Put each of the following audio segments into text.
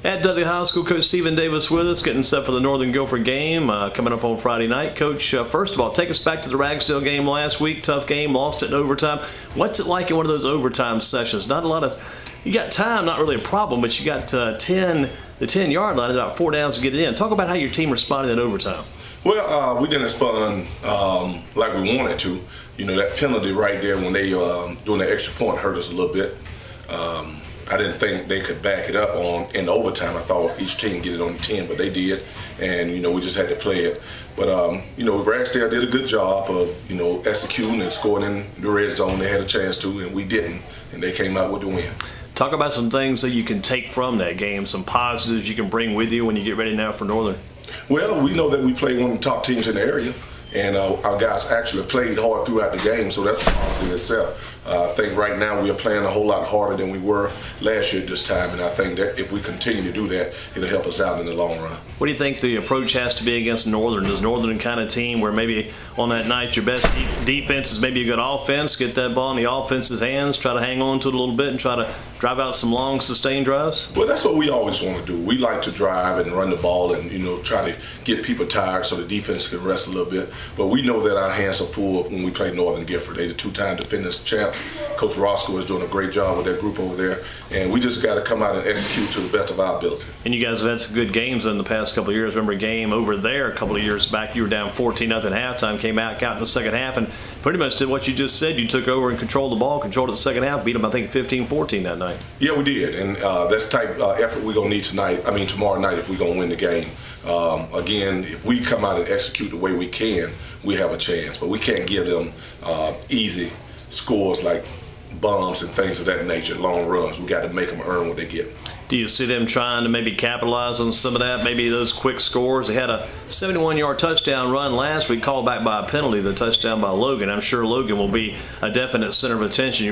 At Dudley High School, Coach Stephen Davis with us, getting set for the Northern Guilford game coming up on Friday night. Coach, first of all, take us back to the Ragsdale game last week. Tough game, lost it in overtime. What's it like in one of those overtime sessions? Not a lot of, you got time, not really a problem, but you got the 10-yard line, about 4 downs to get it in. Talk about how your team responded in overtime. Well, we didn't respond like we wanted to. You know, that penalty right there when they doing the extra point hurt us a little bit. I didn't think they could back it up in overtime. I thought each team get it on the 10, but they did, and you know we just had to play it. But you know, Ragsdale did a good job of executing and scoring in the red zone. They had a chance to, and we didn't, and they came out with the win. Talk about some things that you can take from that game, some positives you can bring with you when you get ready now for Northern. Well, we know that we play one of the top teams in the area. And our guys actually played hard throughout the game, so that's a positive in itself. I think right now we are playing a whole lot harder than we were last year at this time, and I think that if we continue to do that, it'll help us out in the long run. What do you think the approach has to be against Northern? Is Northern kind of team where maybe on that night your best defense is maybe a good offense, get that ball in the offense's hands, try to hang on to it a little bit and try to drive out some long, sustained drives? Well, that's what we always want to do. We like to drive and run the ball and, try to get people tired so the defense can rest a little bit. But we know that our hands are full when we play Northern Guilford. They're the two-time defending champs. Coach Roscoe is doing a great job with that group over there. And we just got to come out and execute to the best of our ability. And you guys have had some good games in the past couple of years. Remember a game over there a couple of years back, you were down 14-0 at halftime, came out in the second half, and pretty much did what you just said. You took over and controlled the ball, controlled it the second half, beat them, I think, 15-14 that night. Yeah, we did. And that's the type of effort we're going to need tomorrow night if we're going to win the game. Again, if we come out and execute the way we can, we have a chance. But we can't give them easy scores like bombs and things of that nature, long runs. We got to make them earn what they get. Do you see them trying to maybe capitalize on some of that, maybe those quick scores? They had a 71-yard touchdown run last week, called back by a penalty, the touchdown by Logan. I'm sure Logan will be a definite center of attention.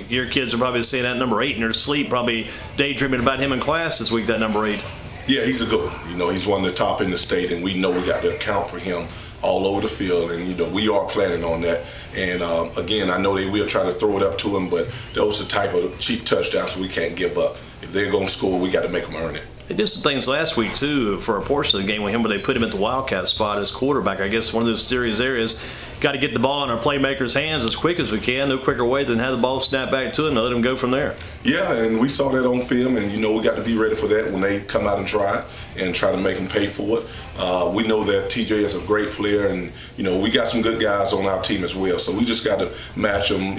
Your kids are probably seeing that number 8 in their sleep, probably daydreaming about him in class this week, that number 8. Yeah, he's a good one. He's one of the top in the state, and we know we got to account for him all over the field, and we are planning on that. And again, I know they will try to throw it up to him, but those are the type of cheap touchdowns we can't give up. If they're going to score, we got to make them earn it. They did some things last week, too, for a portion of the game with him, where they put him at the Wildcat spot as quarterback. I guess one of those serious areas, got to get the ball in our playmakers' hands as quick as we can. No quicker way than have the ball snap back to him and let him go from there. Yeah, and we saw that on film, and, we got to be ready for that when they come out and try to make them pay for it. We know that TJ is a great player, and, we got some good guys on our team as well. So we just got to match them,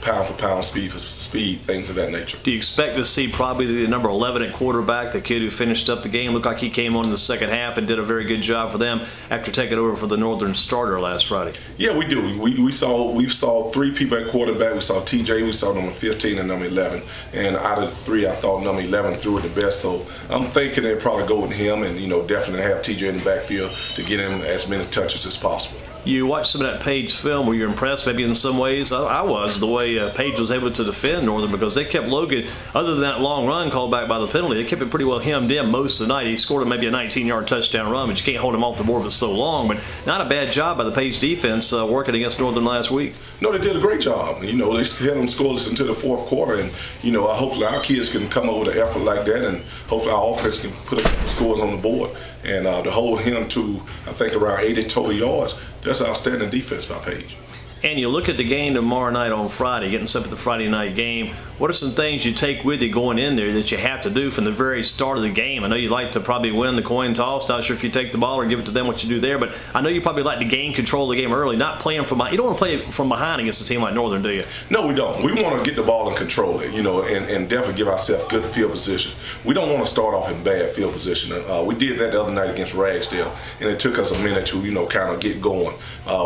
pound for pound, speed for speed, things of that nature. Do you expect to see probably the number 11 at quarterback, the kid who finished up the game? Looked like he came on in the second half and did a very good job for them after taking over for the Northern starter last Friday. Yeah, we do. We saw 3 people at quarterback. We saw TJ, we saw number 15 and number 11. And out of the 3, I thought number 11 threw it the best. So I'm thinking they'll probably go with him and, definitely have TJ in the backfield to get him as many touches as possible. You watched some of that Page film. Were you impressed maybe in some ways? I was, the way Page was able to defend Northern, because they kept Logan, other than that long run called back by the penalty, they kept it pretty well hemmed in most of the night. He scored maybe a 19-yard touchdown run, but you can't hold him off the board for so long. But not a bad job by the Page defense working against Northern last week. No, they did a great job. They held them scoreless until the fourth quarter, and hopefully our kids can come up with an effort like that, and hopefully our offense can put a couple scores on the board. And to hold him to, I think, around 80 total yards, that's outstanding defense by Page. And you look at the game tomorrow night on Friday, getting set for the Friday night game. What are some things you take with you going in there that you have to do from the very start of the game? I know you'd like to probably win the coin toss. Not sure if you take the ball or give it to them, what you do there. But I know you probably like to gain control of the game early, not playing from behind. You don't want to play from behind against a team like Northern, do you? No, we don't. We want to get the ball and control it, and definitely give ourselves good field position. We don't want to start off in bad field position. We did that the other night against Ragsdale, and it took us a minute to, kind of get going.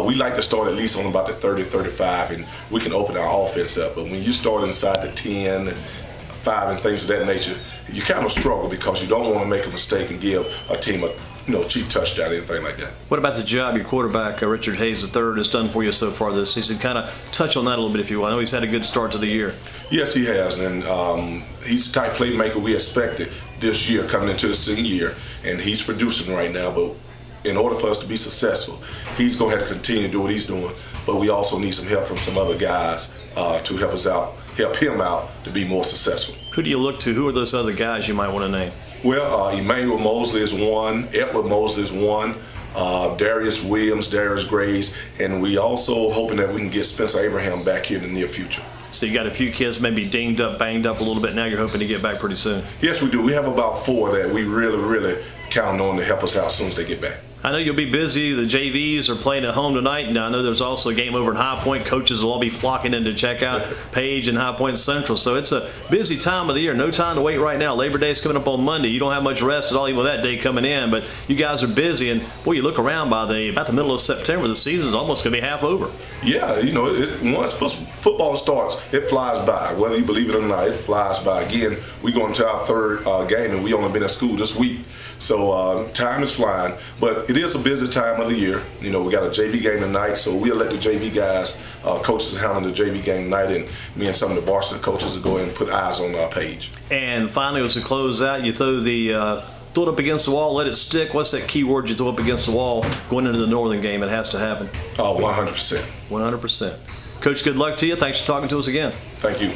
We like to start at least on about the 30, 35, and we can open our offense up. But when you start inside the 10 and 5 and things of that nature, you kind of struggle because you don't want to make a mistake and give a team a cheap touchdown or anything like that. What about the job your quarterback, Richard Hayes III, has done for you so far this season? Kind of touch on that a little bit, if you will. I know he's had a good start to the year. Yes, he has, and he's the type playmaker we expected this year coming into the senior year, and he's producing right now. But in order for us to be successful, he's going to have to continue to do what he's doing, but we also need some help from some other guys to help us out help him out to be more successful. Who do you look to? Who are those other guys you might want to name? Well, Emmanuel Mosley is one. Edward Mosley is one. Darius Williams, Darius Graves, and we also hoping that we can get Spencer Abraham back here in the near future. So you got a few kids maybe dinged up, banged up a little bit. Now you're hoping to get back pretty soon. Yes, we do. We have about 4 that we really count on to help us out as soon as they get back. I know you'll be busy. The JVs are playing at home tonight, and I know there's also a game over at High Point. Coaches will all be flocking in to check out Page and High Point Central. So it's a busy time of the year. No time to wait right now. Labor Day is coming up on Monday. You don't have much rest at all, even with that day coming in. But you guys are busy, and boy, you look around about the middle of September, the season's almost going to be half over. Yeah, once football starts, it flies by. Whether you believe it or not, it flies by. Again, we go into our 3rd game, and we only been at school this week. So time is flying, but it is a busy time of the year. We got a JV game tonight, so we'll let the JV guys, coaches handle the JV game tonight, and me and some of the varsity coaches will go ahead and put eyes on our Page. And finally, as we close out, you throw it up against the wall, let it stick. What's that key word you throw up against the wall going into the Northern game? It has to happen. 100%. 100%. Coach, good luck to you. Thanks for talking to us again. Thank you.